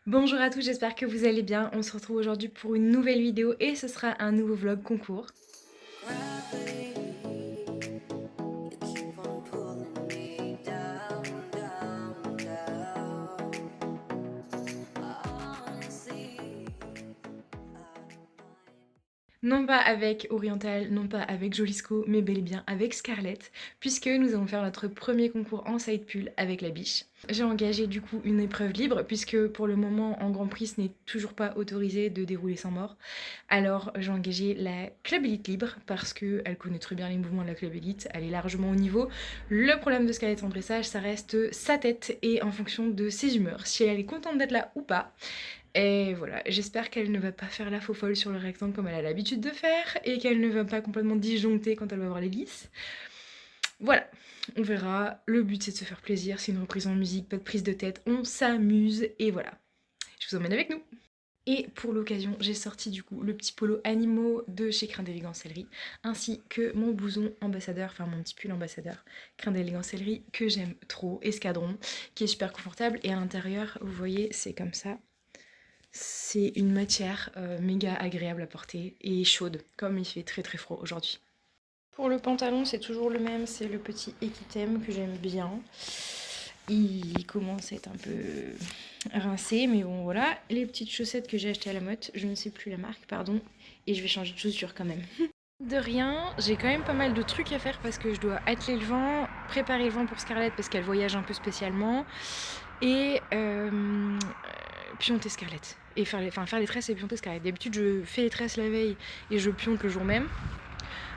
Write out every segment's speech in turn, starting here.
Bonjour à tous, j'espère que vous allez bien. On se retrouve aujourd'hui pour une nouvelle vidéo et ce sera un nouveau vlog concours. Non pas avec Oriental, non pas avec Jolisco, mais bel et bien avec Scarlett, puisque nous allons faire notre premier concours en side pull avec la biche. J'ai engagé du coup une épreuve libre, puisque pour le moment en Grand Prix ce n'est toujours pas autorisé de dérouler sans mort. Alors j'ai engagé la Club Elite libre, parce qu'elle connaît très bien les mouvements de la Club Elite, elle est largement au niveau. Le problème de Scarlett en dressage, ça reste sa tête et en fonction de ses humeurs, si elle est contente d'être là ou pas. Et voilà, j'espère qu'elle ne va pas faire la faux folle sur le rectangle comme elle a l'habitude de faire et qu'elle ne va pas complètement disjoncter quand elle va voir l'hélice. Voilà, on verra. Le but c'est de se faire plaisir, c'est une reprise en musique, pas de prise de tête, on s'amuse et voilà. Je vous emmène avec nous. Et pour l'occasion, j'ai sorti du coup le petit polo animaux de chez Crin d'Élégancellerie, ainsi que mon blouson ambassadeur, enfin mon petit pull ambassadeur Crin d'Élégancellerie que j'aime trop, escadron, qui est super confortable. Et à l'intérieur, vous voyez, c'est comme ça. C'est une matière méga agréable à porter et chaude, comme il fait très très froid aujourd'hui. Pour le pantalon, c'est toujours le même, c'est le petit Equitem que j'aime bien. Il commence à être un peu rincé, mais bon voilà. Les petites chaussettes que j'ai achetées à la Motte, je ne sais plus la marque, pardon, et je vais changer de chaussures quand même. De rien, j'ai quand même pas mal de trucs à faire parce que je dois atteler le vent, préparer le vent pour Scarlett parce qu'elle voyage un peu spécialement, et pionter Scarlett. Et faire les tresses et pionter Scarlett. D'habitude, je fais les tresses la veille et je pionte le jour même.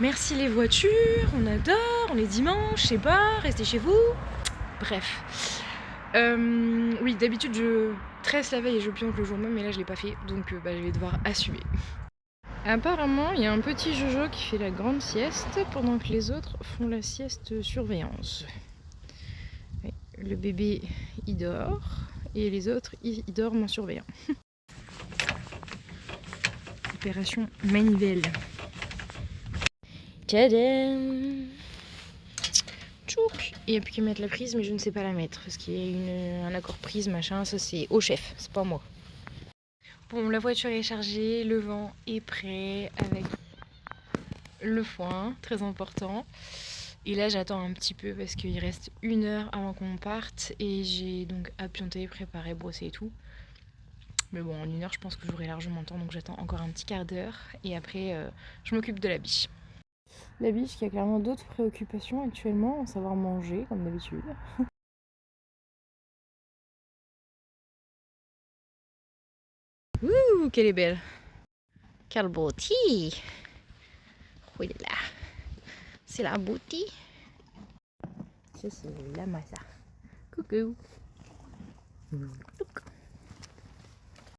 Merci les voitures, on adore, on est dimanche, je sais pas, restez chez vous. Bref. Oui, d'habitude, je tresse la veille et je pionte le jour même, mais là, je l'ai pas fait, donc je vais devoir assumer. Apparemment, il y a un petit Jojo qui fait la grande sieste pendant que les autres font la sieste surveillance. Oui, le bébé, il dort, et les autres, ils dorment en surveillant. Opération manivelle. Tadam! Tchouk! Il n'y a plus qu'à mettre la prise, mais je ne sais pas la mettre, parce qu'il y a un accord prise, machin, ça c'est au chef, c'est pas moi. Bon, la voiture est chargée, le vent est prêt, avec le foin, très important. Et là, j'attends un petit peu parce qu'il reste 1 heure avant qu'on parte. Et j'ai donc à pionter, préparer, brosser et tout. Mais bon, en 1 heure, je pense que j'aurai largement le temps. Donc j'attends encore un petit quart d'heure. Et après, je m'occupe de la biche. La biche qui a clairement d'autres préoccupations actuellement, à savoir manger, comme d'habitude. Ouh, qu'elle est belle! Quelle beauté! Oui là, c'est la beauté. Ça, c'est la massa. Coucou!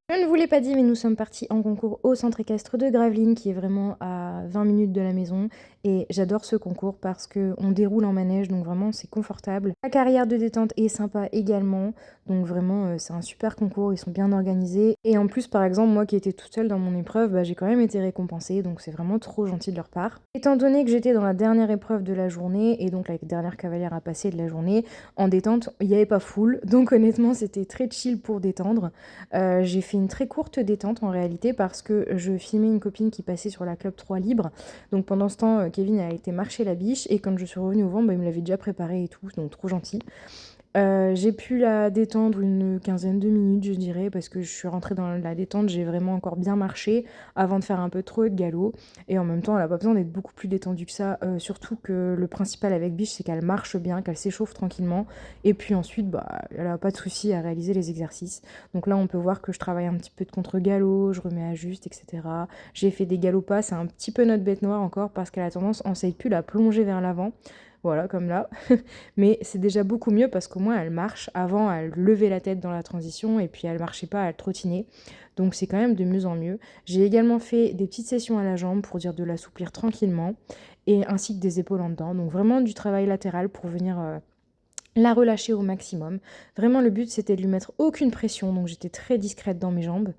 Je ne vous l'ai pas dit, mais nous sommes partis en concours au centre équestre de Gravelines, qui est vraiment à 20 minutes de la maison. Et j'adore ce concours parce qu'on déroule en manège, donc vraiment c'est confortable. La carrière de détente est sympa également, donc vraiment c'est un super concours, ils sont bien organisés. Et en plus, par exemple, moi qui étais toute seule dans mon épreuve, j'ai quand même été récompensée, donc c'est vraiment trop gentil de leur part. Étant donné que j'étais dans la dernière épreuve de la journée, et donc la dernière cavalière à passer de la journée, en détente, il n'y avait pas full, donc honnêtement c'était très chill pour détendre. J'ai fait une très courte détente en réalité parce que je filmais une copine qui passait sur la Club 3 libre. Donc pendant ce temps, Kevin a été marcher la biche et quand je suis revenue au vent, il me l'avait déjà préparé et tout, donc trop gentil. J'ai pu la détendre une quinzaine de minutes, je dirais, parce que je suis rentrée dans la détente, j'ai vraiment encore bien marché avant de faire un peu trop de galop. Et en même temps, elle n'a pas besoin d'être beaucoup plus détendue que ça, surtout que le principal avec biche, c'est qu'elle marche bien, qu'elle s'échauffe tranquillement. Et puis ensuite, elle n'a pas de souci à réaliser les exercices. Donc là, on peut voir que je travaille un petit peu de contre-galop, je remets à juste, etc. J'ai fait des galops pas, c'est un petit peu notre bête noire encore, parce qu'elle a tendance, en side pull, à plonger vers l'avant. Voilà, comme là. Mais c'est déjà beaucoup mieux parce qu'au moins elle marche. Avant, elle levait la tête dans la transition et puis elle marchait pas, elle trottinait. Donc c'est quand même de mieux en mieux. J'ai également fait des petites sessions à la jambe pour dire de l'assouplir tranquillement et ainsi que des épaules en dedans. Donc vraiment du travail latéral pour venir la relâcher au maximum. Vraiment le but c'était de lui mettre aucune pression, donc j'étais très discrète dans mes jambes.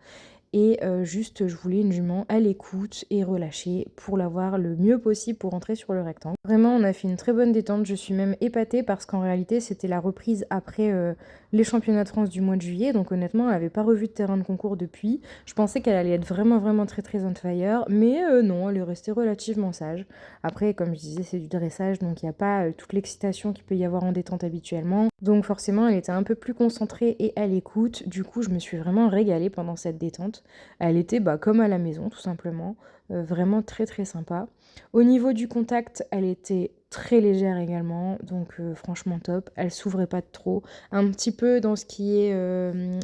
et juste je voulais une jument à l'écoute et relâchée pour l'avoir le mieux possible pour rentrer sur le rectangle. Vraiment, on a fait une très bonne détente, je suis même épatée parce qu'en réalité c'était la reprise après les championnats de France du mois de juillet, donc honnêtement elle n'avait pas revu de terrain de concours depuis. Je pensais qu'elle allait être vraiment très on fire, mais non, elle est restée relativement sage. Après, comme je disais, c'est du dressage, donc il n'y a pas toute l'excitation qu'il peut y avoir en détente habituellement. Donc forcément, elle était un peu plus concentrée et à l'écoute. Du coup, je me suis vraiment régalée pendant cette détente. Elle était comme à la maison, tout simplement. Vraiment très sympa. Au niveau du contact, elle était très légère également, donc franchement top. Elle s'ouvrait pas trop. Un petit peu dans ce qui est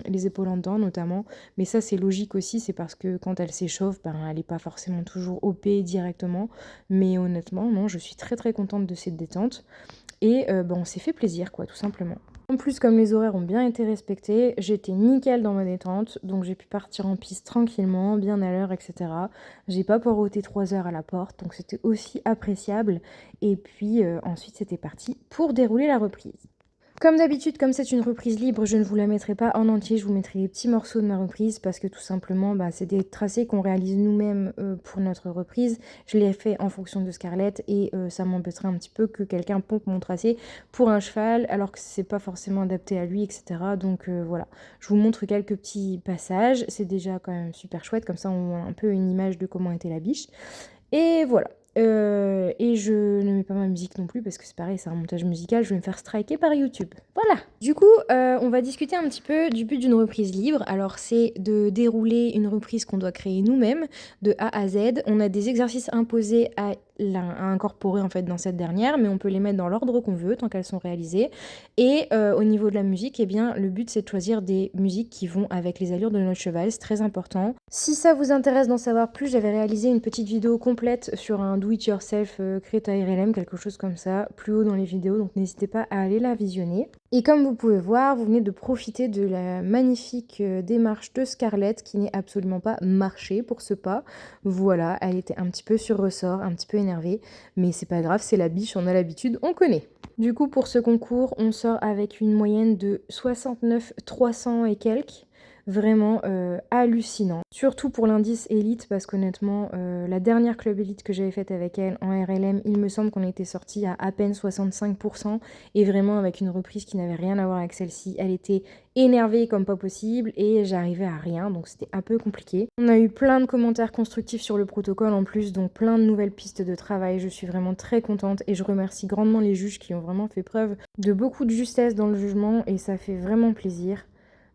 les épaules en dedans notamment, mais ça c'est logique aussi, c'est parce que quand elle s'échauffe, elle n'est pas forcément toujours OP directement. Mais honnêtement, non, je suis très contente de cette détente. Et on s'est fait plaisir, quoi, tout simplement. En plus, comme les horaires ont bien été respectés, j'étais nickel dans ma détente, donc j'ai pu partir en piste tranquillement, bien à l'heure, etc. J'ai pas poireauté 3 heures à la porte, donc c'était aussi appréciable. Et puis ensuite, c'était parti pour dérouler la reprise. Comme d'habitude, comme c'est une reprise libre, je ne vous la mettrai pas en entier, je vous mettrai les petits morceaux de ma reprise parce que tout simplement, c'est des tracés qu'on réalise nous-mêmes pour notre reprise. Je l'ai fait en fonction de Scarlett et ça m'embêterait un petit peu que quelqu'un pompe mon tracé pour un cheval alors que c'est pas forcément adapté à lui, etc. Donc voilà, je vous montre quelques petits passages, c'est déjà quand même super chouette, comme ça on voit un peu une image de comment était la biche. Et voilà. Et je ne mets pas ma musique non plus parce que c'est pareil, c'est un montage musical, je vais me faire striker par YouTube. Voilà. Du coup, on va discuter un petit peu du but d'une reprise libre. Alors, c'est de dérouler une reprise qu'on doit créer nous-mêmes, de A à Z. On a des exercices imposés à incorporer en fait dans cette dernière, mais on peut les mettre dans l'ordre qu'on veut tant qu'elles sont réalisées. Et au niveau de la musique, eh bien, le but c'est de choisir des musiques qui vont avec les allures de notre cheval, c'est très important. Si ça vous intéresse d'en savoir plus, j'avais réalisé une petite vidéo complète sur un do-it-yourself créé à RLM, quelque chose comme ça, plus haut dans les vidéos, donc n'hésitez pas à aller la visionner. Et comme vous pouvez voir, vous venez de profiter de la magnifique démarche de Scarlett qui n'est absolument pas marchée pour ce pas. Voilà, elle était un petit peu sur ressort, un petit peu énervée, mais c'est pas grave, c'est la biche, on a l'habitude, on connaît. Du coup, pour ce concours, on sort avec une moyenne de 69 300 et quelques. Vraiment hallucinant. Surtout pour l'indice élite, parce qu'honnêtement, la dernière club élite que j'avais faite avec elle en RLM, il me semble qu'on était sorti à peine 65%, et vraiment avec une reprise qui n'avait rien à voir avec celle-ci. Elle était énervée comme pas possible, et j'arrivais à rien, donc c'était un peu compliqué. On a eu plein de commentaires constructifs sur le protocole en plus, donc plein de nouvelles pistes de travail. Je suis vraiment très contente, et je remercie grandement les juges qui ont vraiment fait preuve de beaucoup de justesse dans le jugement, et ça fait vraiment plaisir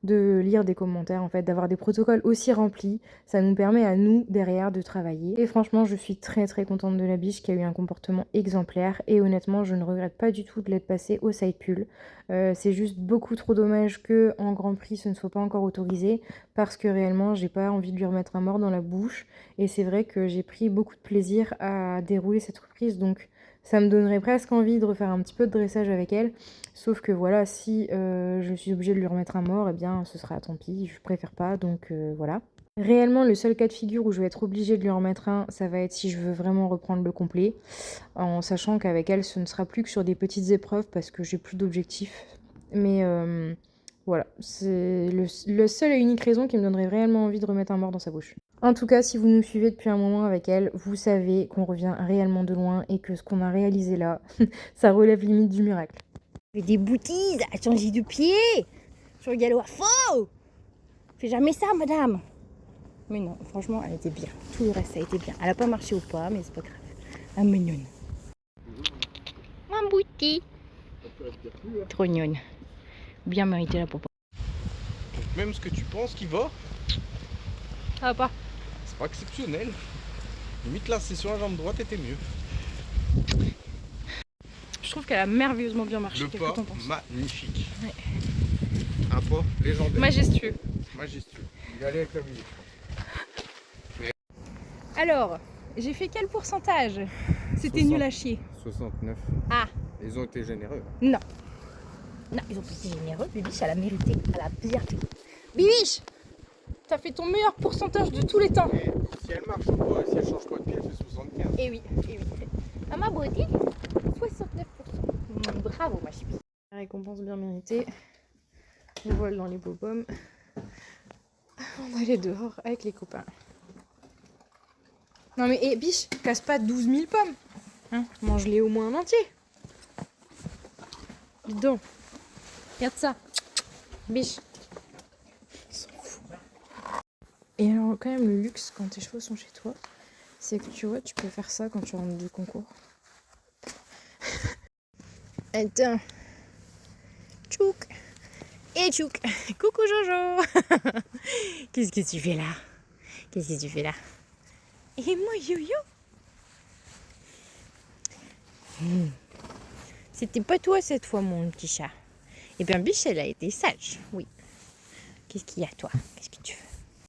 de lire des commentaires, en fait, d'avoir des protocoles aussi remplis. Ça nous permet à nous, derrière, de travailler. Et franchement, je suis très contente de la biche qui a eu un comportement exemplaire. Et honnêtement, je ne regrette pas du tout de l'être passée au side pull. C'est juste beaucoup trop dommage qu'en Grand Prix, ce ne soit pas encore autorisé. Parce que réellement, j'ai pas envie de lui remettre un mort dans la bouche. Et c'est vrai que j'ai pris beaucoup de plaisir à dérouler cette reprise. Donc, ça me donnerait presque envie de refaire un petit peu de dressage avec elle. Sauf que voilà, si je suis obligée de lui remettre un mort, eh bien ce sera tant pis, je préfère pas, donc voilà. Réellement, le seul cas de figure où je vais être obligée de lui remettre un, ça va être si je veux vraiment reprendre le complet, en sachant qu'avec elle, ce ne sera plus que sur des petites épreuves parce que j'ai plus d'objectifs. Mais voilà, c'est le seul et unique raison qui me donnerait réellement envie de remettre un mort dans sa bouche. En tout cas, si vous nous suivez depuis un moment avec elle, vous savez qu'on revient réellement de loin et que ce qu'on a réalisé là, ça relève limite du miracle. Des boutilles à changer de pied sur le galop à faux. Fais jamais ça, madame. Mais non, franchement, elle était bien. Tout le reste, ça a été bien. Elle a pas marché au pas, mais c'est pas grave. Elle est mignonne. Ma boutique. Trop mignonne. Bien mérité la popo. Même ce que tu penses qui va, Ça va pas. c'est pas exceptionnel. Limite la session à jambe droite était mieux. Je trouve qu'elle a merveilleusement bien marché. Le Qu'est-ce pas, que t'en penses? magnifique. Ouais. Un pas légendaire. Majestueux. Majestueux. Il allait avec la musique. Alors, j'ai fait quel pourcentage? C'était 60. nul à chier. 69. Ah, Ils ont été généreux. non. Non, ils ont pas été généreux. Bibiche, elle a mérité. Elle a bien fait. Bibiche, t'as fait ton meilleur pourcentage de tous les temps. Si elle marche pas, si elle change pas de pied, elle fait 75. Eh oui, eh oui. À ma beauté, 69%. Bravo, ma chipie. Récompense bien méritée. On vole dans les beaux pommes. On allait dehors avec les copains. Non mais, biche, casse pas 12 000 pommes. Hein, mange-les au moins en entier. Dis donc. Regarde ça. Biche. Ils s'en foutent. Et alors, quand même, le luxe, quand tes chevaux sont chez toi, c'est que tu vois, tu peux faire ça quand tu rentres du concours. Attends. Tchouk. Et tchouk. Coucou Jojo. Qu'est-ce que tu fais là? Qu'est-ce que tu fais là? Et moi, yo-yo. C'était pas toi cette fois, mon petit chat. Eh bien, Biche, elle a été sage, oui. Qu'est-ce qu'il y a, toi? Qu'est-ce que tu veux?